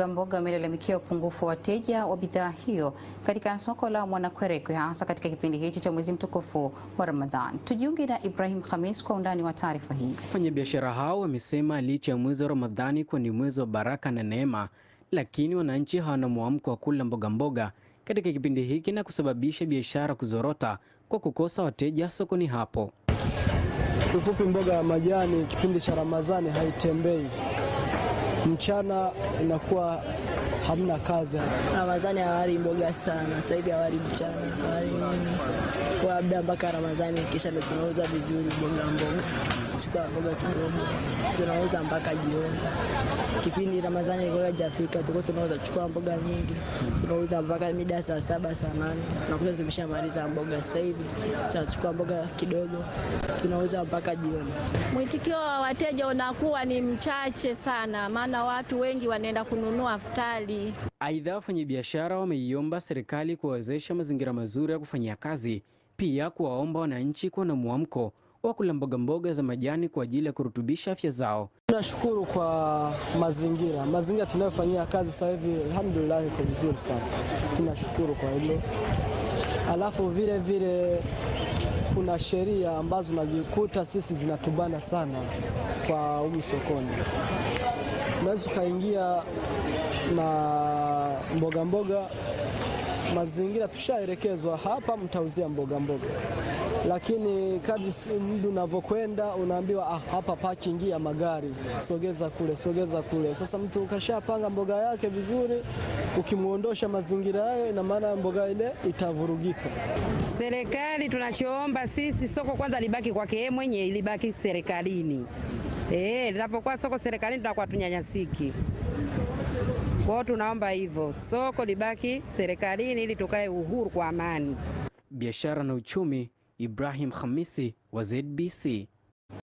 Mboga wamelalamikia upungufu wa wateja wa bidhaa hiyo katika soko la Mwanakwerekwe, hasa katika kipindi hichi cha mwezi mtukufu wa Ramadhan. Tujiunge na Ibrahim Khamis kwa undani wa taarifa hii. Wafanyabiashara hao wamesema licha ya mwezi wa Ramadhani kuwa ni mwezi wa baraka na neema, lakini wananchi hawana mwamko wa kula mboga katika kipindi hiki na kusababisha biashara kuzorota kwa kukosa wateja sokoni hapo. Kifupi, mboga ya majani kipindi cha Ramadhani haitembei. Mchana inakuwa hamna kazi. Ramadhani hawali mboga sana, sasa hivi hawali mchana, hawali kwa labda mpaka Ramadhani kisha ndio tunauza vizuri mboga. Chukua mboga kidogo, tunauza mpaka jioni. Kipindi Ramadhani ilikuwa hajafika, tulikuwa tunauza chukua mboga nyingi, tunauza mpaka mida saa 7 saa 8, nakuta tumeshamaliza mboga. Sasa hivi tunachukua mboga kidogo, tunauza mpaka jioni. Mwitikio wa wateja unakuwa ni mchache sana, maana watu wengi wanaenda kununua iftari. Aidha, wafanyabiashara wameiomba serikali kuwawezesha mazingira mazuri ya kufanyia kazi, pia kuwaomba wananchi kuwa na mwamko wa kula mboga za majani kwa ajili ya kurutubisha afya zao. Tunashukuru kwa mazingira tunayofanyia kazi sasa hivi, alhamdulillah iko vizuri sana. Tunashukuru kwa hilo. Alafu vile kuna sheria ambazo tunajikuta sisi zinatubana sana kwa sokoni. Unaweza kaingia na mboga mazingira tushaelekezwa hapa mtauzia mboga, lakini kadri muda unavyokwenda unaambiwa hapa parking ya magari, sogeza kule. Sasa mtu ukashapanga mboga yake vizuri, ukimuondosha mazingira hayo, ina maana mboga ile itavurugika. Serikali tunachoomba sisi, soko kwanza libaki kwake yeye mwenyewe, libaki serikalini. Linapokuwa soko serikalini tunakuwa tunyanyasiki. Kwa tunaomba hivyo, soko libaki serikalini ili tukae uhuru kwa amani. Biashara na uchumi, Ibrahim Khamisi wa ZBC.